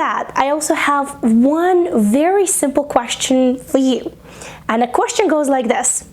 that, I also have one very simple question for you. And the question goes like this.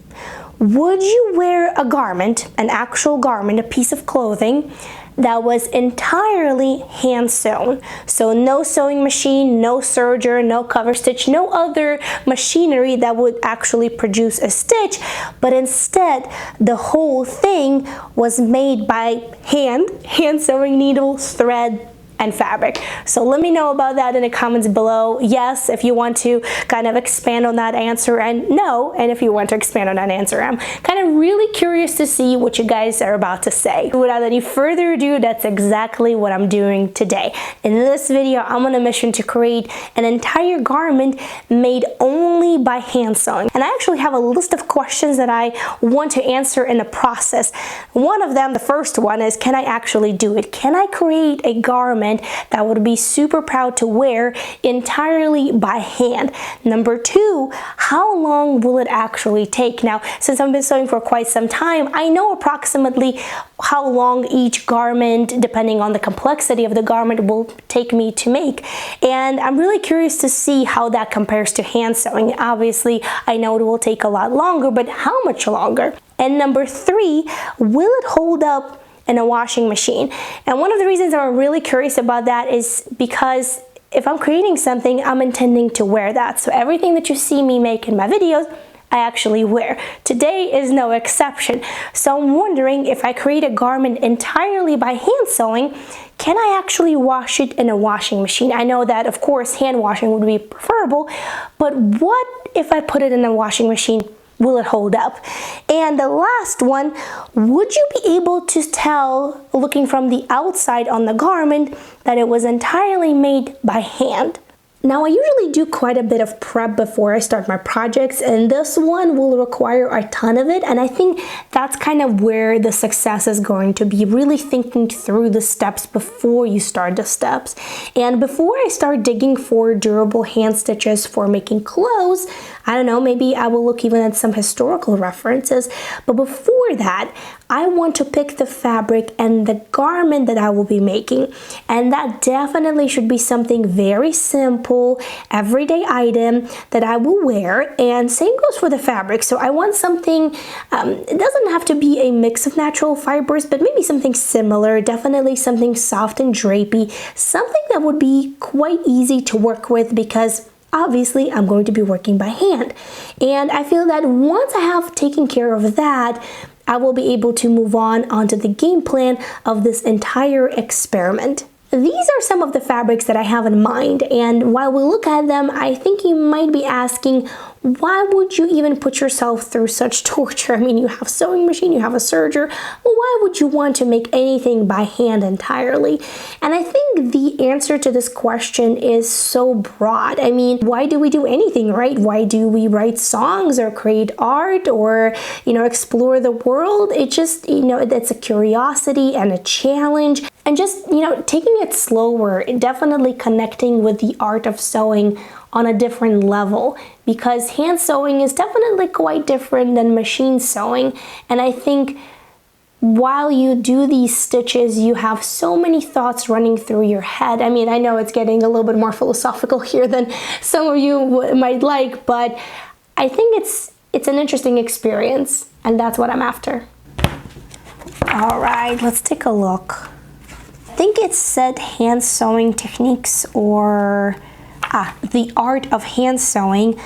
Would you wear a garment, an actual garment, a piece of clothing that was entirely hand sewn? So no sewing machine, no serger, no cover stitch, no other machinery that would actually produce a stitch, but instead the whole thing was made by hand sewing needles, thread, and fabric. So let me know about that in the comments below. Yes, if you want to kind of expand on that answer, and no, and if you want to expand on that answer. I'm kind of really curious to see what you guys are about to say. Without any further ado, that's exactly what I'm doing today. In this video, I'm on a mission to create an entire garment made only by hand sewing. And I actually have a list of questions that I want to answer in the process. One of them, the first one, is can I actually do it? Can I create a garment that would be super proud to wear entirely by hand? Number two, how long will it actually take? Now, since I've been sewing for quite some time, I know approximately how long each garment, depending on the complexity of the garment, will take me to make. And I'm really curious to see how that compares to hand sewing. Obviously, I know it will take a lot longer, but how much longer? And number three, will it hold up in a washing machine? And one of the reasons I'm really curious about that is because if I'm creating something, I'm intending to wear that. So everything that you see me make in my videos, I actually wear. Today is no exception. So I'm wondering, if I create a garment entirely by hand sewing, can I actually wash it in a washing machine? I know that, of course, hand washing would be preferable, but what if I put it in a washing machine? Will it hold up? And the last one, would you be able to tell, looking from the outside on the garment, that it was entirely made by hand? Now, I usually do quite a bit of prep before I start my projects, and this one will require a ton of it, and I think that's kind of where the success is going to be, really thinking through the steps before you start the steps. And before I start digging for durable hand stitches for making clothes, I don't know, maybe I will look even at some historical references, but before that, I want to pick the fabric and the garment that I will be making, and that definitely should be something very simple, everyday item that I will wear. And same goes for the fabric. So I want something, it doesn't have to be a mix of natural fibers, but maybe something similar, definitely something soft and drapey, something that would be quite easy to work with, because obviously I'm going to be working by hand. And I feel that once I have taken care of that, I will be able to move on onto the game plan of this entire experiment. These are some of the fabrics that I have in mind, and while we look at them, I think you might be asking, why would you even put yourself through such torture? I mean, you have a sewing machine, you have a serger. Well, why would you want to make anything by hand entirely? And I think the answer to this question is so broad. I mean, why do we do anything, right? Why do we write songs or create art or, explore the world? It just, it's a curiosity and a challenge. And just, taking it slower, definitely connecting with the art of sewing on a different level, because hand sewing is definitely quite different than machine sewing. And I think while you do these stitches, you have so many thoughts running through your head. I mean, I know it's getting a little bit more philosophical here than some of you might like, but I think it's an interesting experience, and that's what I'm after. All right, let's take a look. I think it said hand sewing techniques, or the art of hand sewing,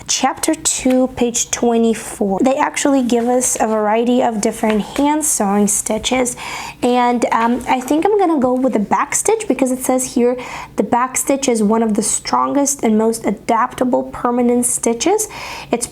chapter 2, page 24. They actually give us a variety of different hand sewing stitches, and I think I'm gonna go with the back stitch, because it says here the back stitch is one of the strongest and most adaptable permanent stitches. Its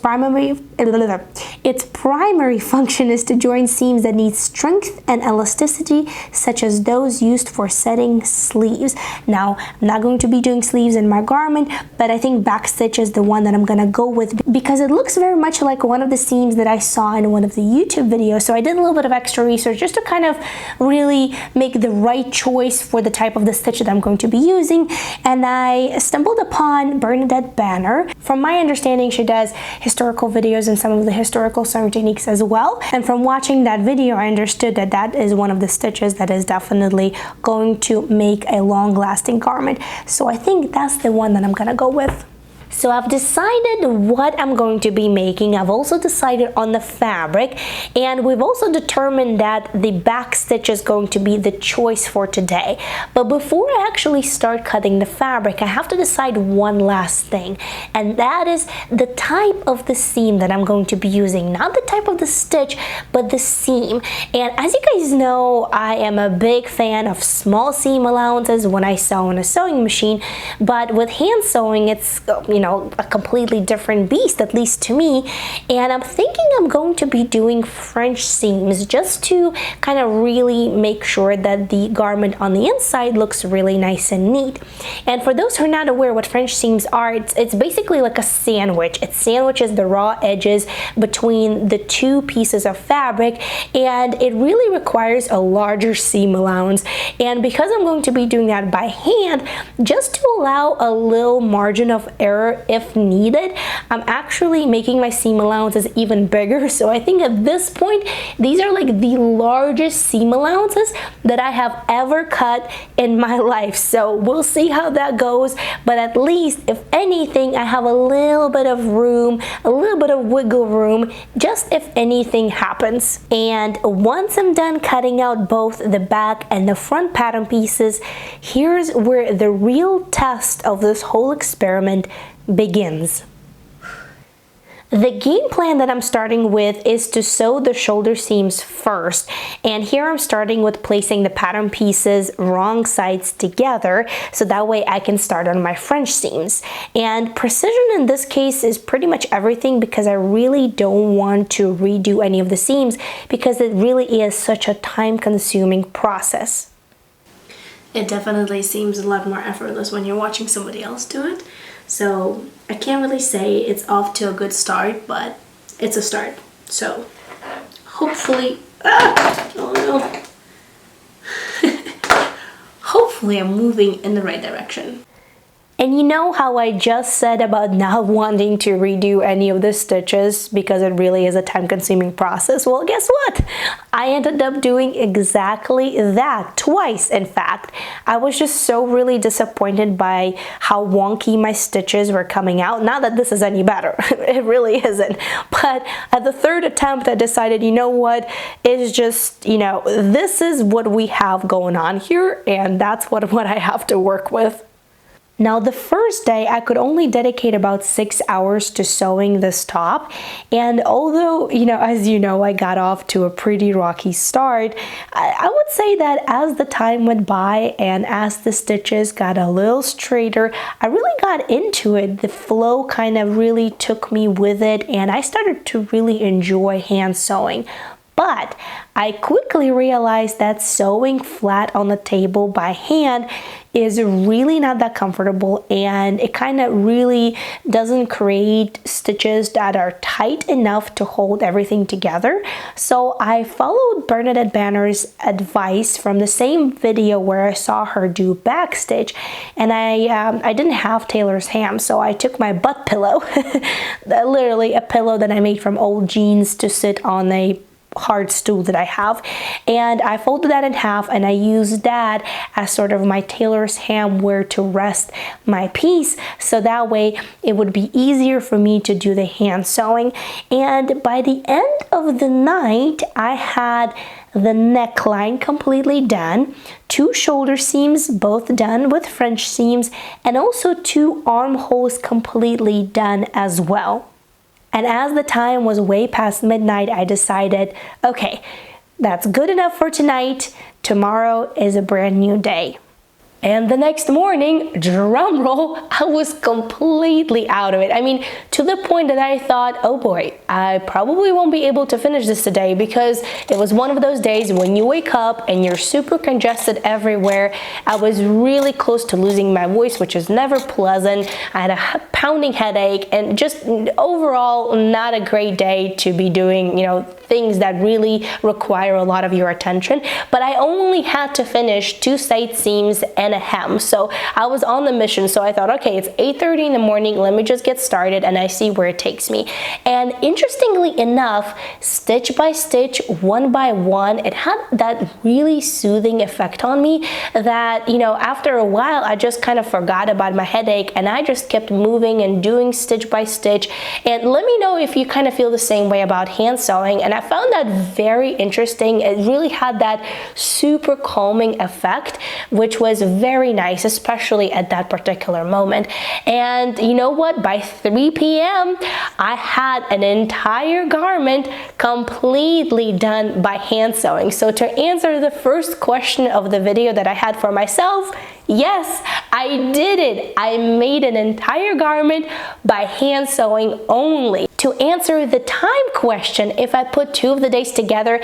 primary function is to join seams that need strength and elasticity, such as those used for setting sleeves. Now, I'm not going to be doing sleeves in my garment, but I think back stitch is the one that I'm gonna go with, because it looks very much like one of the seams that I saw in one of the YouTube videos. So I did a little bit of extra research just to kind of really make the right choice for the type of the stitch that I'm going to be using, and I stumbled upon Bernadette Banner. From my understanding, she does historical videos and some of the historical sewing techniques as well. And from watching that video, I understood that that is one of the stitches that is definitely going to make a long-lasting garment. So I think that's the one that I'm gonna go with. So I've decided what I'm going to be making. I've also decided on the fabric, and we've also determined that the back stitch is going to be the choice for today. But before I actually start cutting the fabric, I have to decide one last thing, and that is the type of the seam that I'm going to be using. Not the type of the stitch, but the seam. And as you guys know, I am a big fan of small seam allowances when I sew on a sewing machine, but with hand sewing, it's, a completely different beast, at least to me. And I'm thinking I'm going to be doing French seams just to kind of really make sure that the garment on the inside looks really nice and neat. And for those who are not aware what French seams are, it's basically like a sandwich. It sandwiches the raw edges between the two pieces of fabric, and it really requires a larger seam allowance. And because I'm going to be doing that by hand, just to allow a little margin of error if needed, I'm actually making my seam allowances even bigger. So I think at this point, these are like the largest seam allowances that I have ever cut in my life. So we'll see how that goes. But at least, if anything, I have a little bit of room, a little bit of wiggle room, just if anything happens. And once I'm done cutting out both the back and the front pattern pieces, here's where the real test of this whole experiment begins. The game plan that I'm starting with is to sew the shoulder seams first, and here I'm starting with placing the pattern pieces wrong sides together, so that way I can start on my French seams. And precision in this case is pretty much everything, because I really don't want to redo any of the seams, because it really is such a time-consuming process. It definitely seems a lot more effortless when you're watching somebody else do it. So I can't really say it's off to a good start, but it's a start. So hopefully, hopefully I'm moving in the right direction. And you know how I just said about not wanting to redo any of the stitches because it really is a time-consuming process? Well, guess what? I ended up doing exactly that twice, in fact. I was just so really disappointed by how wonky my stitches were coming out. Not that this is any better, it really isn't. But at the third attempt, I decided, you know what, it's just, this is what we have going on here, and that's what I have to work with. Now, the first day, I could only dedicate about 6 hours to sewing this top, and although, as you know, I got off to a pretty rocky start, I would say that as the time went by and as the stitches got a little straighter, I really got into it. The flow kind of really took me with it, and I started to really enjoy hand sewing. But I quickly realized that sewing flat on the table by hand is really not that comfortable, and it kind of really doesn't create stitches that are tight enough to hold everything together. So I followed Bernadette Banner's advice from the same video where I saw her do back stitch, and I didn't have tailor's ham, so I took my butt pillow, literally a pillow that I made from old jeans to sit on a hard stool that I have, and I folded that in half, and I used that as sort of my tailor's ham where to rest my piece, so that way it would be easier for me to do the hand sewing. And by the end of the night, I had the neckline completely done, 2 shoulder seams both done with French seams, and also 2 armholes completely done as well. And as the time was way past midnight, I decided, okay, that's good enough for tonight. Tomorrow is a brand new day. And the next morning, drum roll, I was completely out of it. I mean, to the point that I thought, oh boy, I probably won't be able to finish this today, because it was one of those days when you wake up and you're super congested everywhere. I was really close to losing my voice, which is never pleasant. I had a pounding headache, and just overall not a great day to be doing, things that really require a lot of your attention, but I only had to finish 2 side seams and a hem. So I was on the mission, so I thought, okay, it's 8:30 in the morning, let me just get started and I see where it takes me. And interestingly enough, stitch by stitch, one by one, it had that really soothing effect on me that, you know, after a while I just kind of forgot about my headache and I just kept moving and doing stitch by stitch. And let me know if you kind of feel the same way about hand sewing. And I found that very interesting. It really had that super calming effect, which was very nice, especially at that particular moment. And you know what? By 3 p.m., I had an entire garment completely done by hand sewing. So to answer the first question of the video that I had for myself, yes, I did it. I made an entire garment by hand sewing only. To answer the time question, if I put 2 of the days together,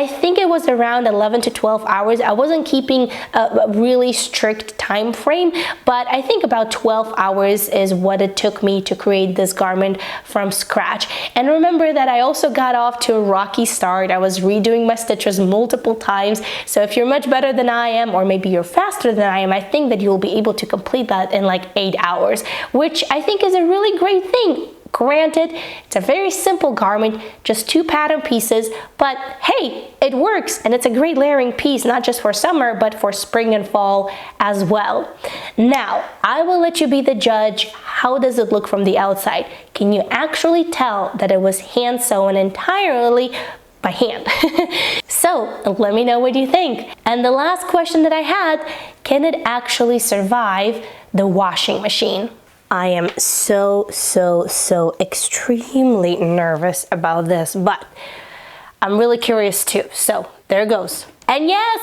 I think it was around 11 to 12 hours. I wasn't keeping a really strict time frame, but I think about 12 hours is what it took me to create this garment from scratch. And remember that I also got off to a rocky start. I was redoing my stitches multiple times. So if you're much better than I am, or maybe you're faster than I am, I think that you'll be able to complete that in like 8 hours, which I think is a really great thing. Granted, it's a very simple garment, just 2 pattern pieces, but hey, it works and it's a great layering piece, not just for summer, but for spring and fall as well. Now, I will let you be the judge. How does it look from the outside? Can you actually tell that it was hand sewn entirely by hand? So let me know what you think. And the last question that I had, can it actually survive the washing machine? I am so extremely nervous about this, but I'm really curious too. So there goes. And yes,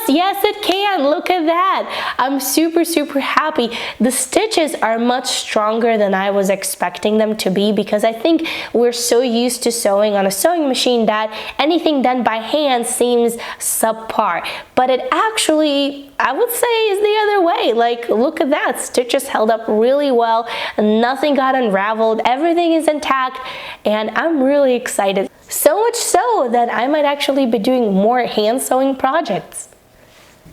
it can. Look at that. I'm super happy. The stitches are much stronger than I was expecting them to be, because I think we're so used to sewing on a sewing machine that anything done by hand seems subpar. But it actually, I would say, is the other way. Like, look at that. Stitches held up really well. Nothing got unraveled. Everything is intact. And I'm really excited. So much so that I might actually be doing more hand sewing projects.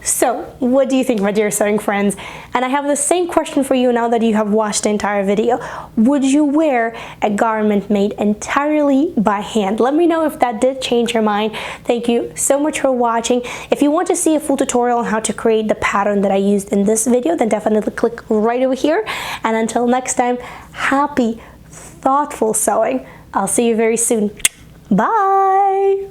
So, what do you think, my dear sewing friends? And I have the same question for you now that you have watched the entire video. Would you wear a garment made entirely by hand? Let me know if that did change your mind. Thank you so much for watching. If you want to see a full tutorial on how to create the pattern that I used in this video, then definitely click right over here. And until next time, happy, thoughtful sewing. I'll see you very soon. Bye!